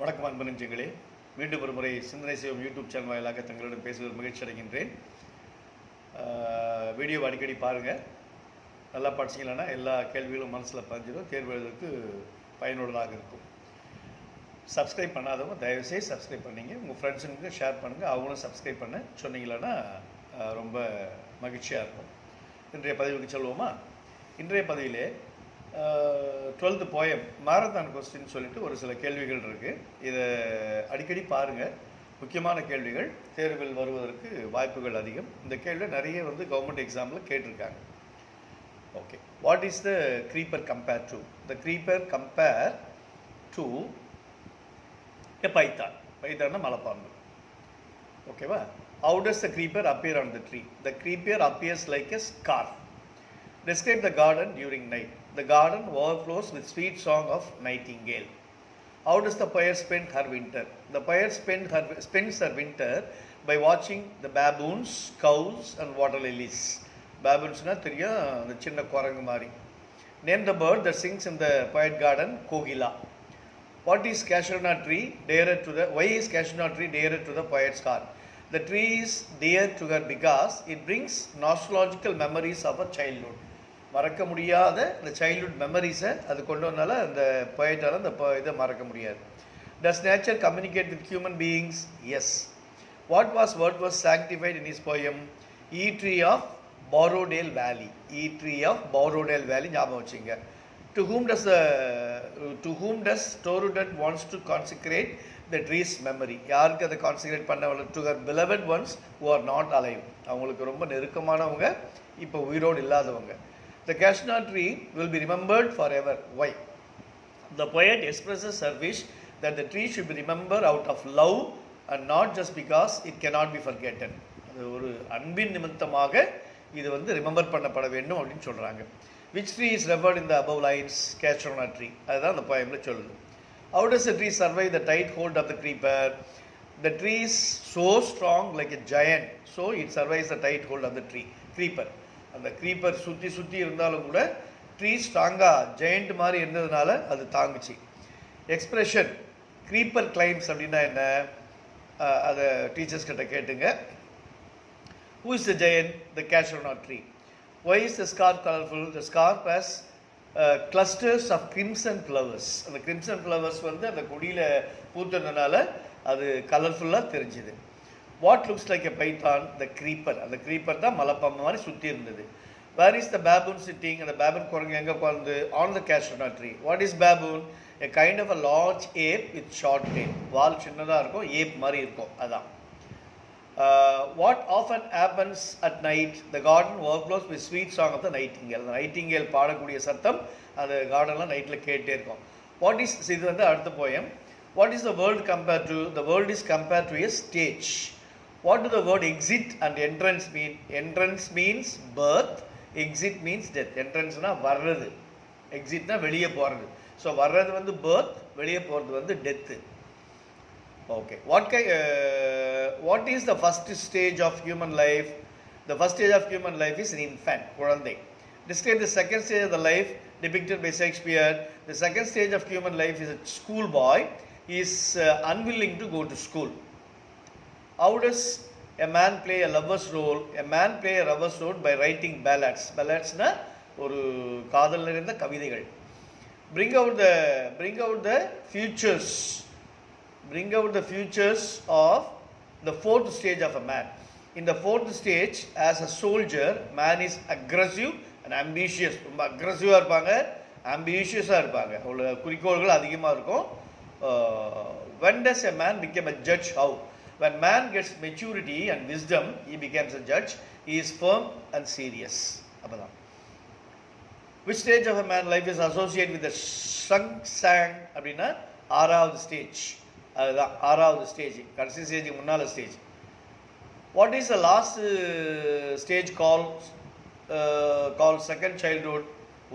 வணக்கம் அன்பு நெஞ்சங்களே, மீண்டும் ஒரு முறை சிந்தனை செய்வோம் யூடியூப் சேனல் வாயிலாக தங்களுடன் பேசுவது மகிழ்ச்சி அடைகின்றேன். வீடியோவை அடிக்கடி பாருங்கள். நல்லா படிச்சிங்கன்னா எல்லா கேள்விகளும் மனசில் பதிஞ்சிடும். தேர்வு எழுதுறதுக்கு பயனுள்ளதாக இருக்கும். சப்ஸ்கிரைப் பண்ணாதவங்க தயவுசெய்து சப்ஸ்கிரைப் பண்ணிங்க. உங்கள் ஃப்ரெண்ட்ஸுங்களுக்கு ஷேர் பண்ணுங்கள். அவங்களும் சப்ஸ்கிரைப் பண்ண சொன்னீங்களன்னா ரொம்ப மகிழ்ச்சியாக இருக்கும். இன்றைய பதிவுக்கு சொல்லுவோமா? இன்றைய பதிவிலே 12th போயம் மாரத்தான் கொஸ்டின் சொல்லிட்டு ஒரு சில கேள்விகள் இருக்குது. இதை அடிக்கடி பாருங்கள். முக்கியமான கேள்விகள், தேர்வில் வருவதற்கு வாய்ப்புகள் அதிகம். இந்த கேள்வி நிறைய கவர்மெண்ட் எக்ஸாமில் கேட்டிருக்காங்க. Okay, what is the creeper compare to? The creeper compare to a python. பைத்தான்னா மலைப்பாம்பு. ஓகேவா? How does the creeper appear on the tree? The creeper appears like a scarf. Describe the garden during night. The garden overflows with sweet song of nightingale. How does the poet spend her winter? The poet spends her winter by watching the baboons, cows and water lilies. Baboons na theriyum, அந்த சின்ன குரங்கு மாதிரி. Name the bird that sings in the poet garden, Kogila. What is cashew nut tree dearer to the? Why is cashew nut tree dearer to the poet's heart? The tree is dear to her because it brings nostalgical memories of her childhood. மறக்க முடியாத இந்த childhood மெமரிஸை அது கொண்டு வந்தால அந்த போயிட்டால அந்த இதை மறக்க முடியாது. Does nature communicate with human beings? Yes. What was sanctified in his poem? E tree of Borrowdale Valley. E tree of Borrowdale Valley ஞாபகம் வச்சுங்க. To whom does Torudad wants to consecrate the tree's memory? யாருக்கு அதை concentrate பண்ண? To her beloved ones who are not alive. அவங்களுக்கு ரொம்ப நெருக்கமானவங்க, இப்போ உயிரோடு இல்லாதவங்க. The cashew nut tree will be remembered forever. Why? The poet expresses her wish that the tree should be remembered out of love and not just because it cannot be forgotten. அது ஒரு அன்பின் நிமித்தமாக இது remember பண்ணப்பட வேண்டும் அப்படின்னு சொல்கிறாங்க. Which tree is referred in the above lines? Cashew nut tree. அதுதான் அந்த poemல சொல்லுது. How does the tree survive the tight hold of the creeper? The tree is so strong like a giant, so it survives the tight hold of the creeper. அந்த creeper சுற்றி இருந்தாலும் கூட tree ஸ்ட்ராங்காக giant மாதிரி இருந்ததுனால அது தாங்குச்சு. Expression creeper claims அப்படின்னா என்ன? அதை டீச்சர்ஸ் கிட்ட கேட்டுங்க. Who is the giant? The cashew nut tree. Why is the scarf colorful? The scarf has clusters of crimson flowers. அந்த கிரிம்சன் ஃப்ளவர்ஸ் அந்த கொடியில் பூத்துறதுனால அது கலர்ஃபுல்லாக தெரிஞ்சுது. What looks like a python? The creeper. அந்த creeper தான் மலைப்பாம்பு மாதிரி சுற்றி இருந்தது. Where is the baboon sitting? அந்த baboon குரங்கு எங்கே உட்கார்ந்து? On the cashew nut tree. What is baboon? A kind of a large ape with short tail. வால் சின்னதாக இருக்கும், ஏப் மாதிரி இருக்கும். அதான். What often happens at night? The garden overflows with sweet song of the nightingale. அந்த nightingale பாடக்கூடிய சத்தம் அந்த கார்டனில் நைட்டில் கேட்டே இருக்கும். What is, இது அடுத்த poem. What is the world compared to? The world is compared to a stage. What do the word exit and entrance mean? Entrance means birth, exit means death. Entrance na varradhu, exit na veliye poradhu. So varradhu birth, veliye poradhu death. Okay. What is the first stage of human life? The first stage of human life is an infant, kulandai. Describe the second stage of the life depicted by Shakespeare. The second stage of human life is a schoolboy. He is unwilling to go to school. How does a man play a lover's role? A man play a lover's role by writing ballads. Ballads na ஒரு காதல் நிறைந்த கவிதைகள். Bring out the futures. Bring out the futures of the fourth stage of a man. In the fourth stage, as a soldier, man is aggressive and ambitious. ரொம்ப அக்ரெசிவாக இருப்பாங்க, ambitiousாக இருப்பாங்க. அவ்வளோ குறிக்கோள்கள் அதிகமாக இருக்கும். When does a man become a judge? How? When man gets maturity and wisdom, he becomes a judge. He is firm and serious. அப்பதான். Which stage of a man's life is associated with the shrunk sang? அப்படின்னா ஆறாவது stage. அதுதான் ஆறாவது stage. கடைசி ஸ்டேஜுக்கு முன்னால் stage. What is the last stage called second childhood?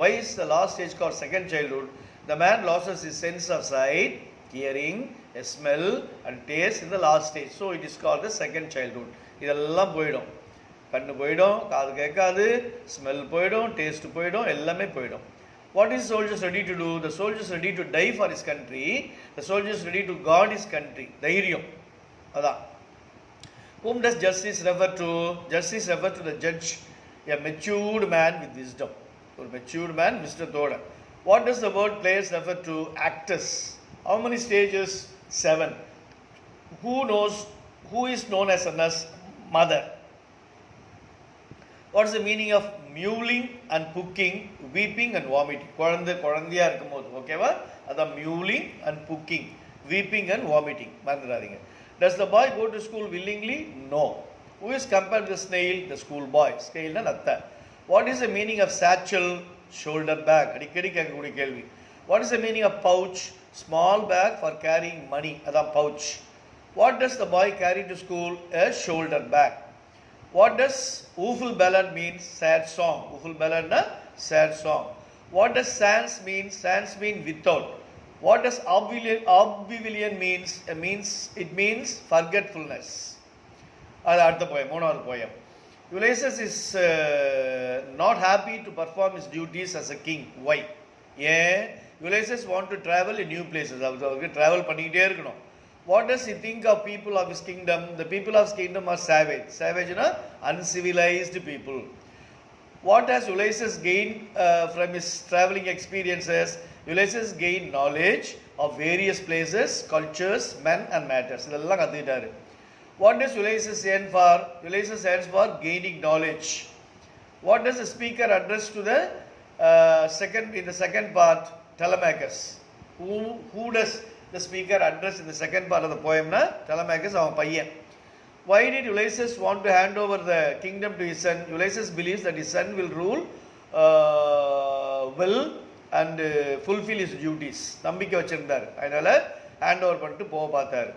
Why is the last stage called second childhood? The man loses his sense of sight, hearing, a smell and taste in the last stage. So it is called the second childhood. இதெல்லாம் போயிடும். கண்ணு போயிடும், காது கேட்காது, smell போயிடும், taste போயிடும், எல்லாமே போயிடும். What is soldiers ready to do? The soldiers ready to die for his country. The soldiers ready to guard his country. தைரியம் அதான். Whom does justice refer to? Justice refer to the judge, a matured man with wisdom. ஒரு matured man wisdom-தோட. What does the word players refer to? Actors. How many stages? 7. Who is known as a nurse? Mother. What is the meaning of mewling and puking, weeping and vomiting? குழந்தையா இருக்கும்போது ஓகேவா? அதான் mewling and puking, weeping and vomiting. மறந்துடாதீங்க. Does the boy go to school willingly? No. Who is compared to the snail? The school boy. Snail na natta. What is the meaning of satchel? Shoulder bag. அடிக்கடி கேட்கக்கூடிய கேள்வி. What is the meaning of pouch? Small bag for carrying money. அதான் pouch. What does the boy carry to school? A shoulder bag. What does Uful Ballad mean? Sad song. Uful Ballad na sad song. What does sans mean? Sans mean without. What does oblivion means? It means forgetfulness. அது அடுத்த poem, மூணாவது poem. Ulysses is not happy to perform his duties as a king. Why? ஏன் Ulysses want to travel in new places. அவருக்கு travel பண்ணிக்கிட்டே இருக்கணும். What does he think of people of his kingdom? The people of his kingdom are savage. Savage na uncivilized people. What has Ulysses gained from his traveling experiences? Ulysses gained knowledge of various places, cultures, men and matters. இதெல்லாம் கத்துக்கிட்டாரு. What does Ulysses stand for? Ulysses stands for gaining knowledge. What does the speaker address to the in the second part? Telemachus. Who does the speaker address in the second part of the poem? Na Telemachus, அவன் பையன். Why did Ulysses want to hand over the kingdom to his son? Ulysses believes that his son will rule well and fulfill his duties. நம்பிக்கை வச்சிருந்தார். அதனால hand over பண்ணிட்டு போக பார்த்தார்.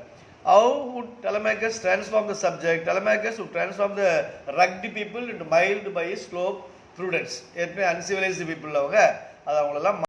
How would Telemachus transform the subject? Telemachus would transform the rugged people into mild by slow prudence. ஏற்கனவே uncivilized people அவங்க அது அவங்களெல்லாம்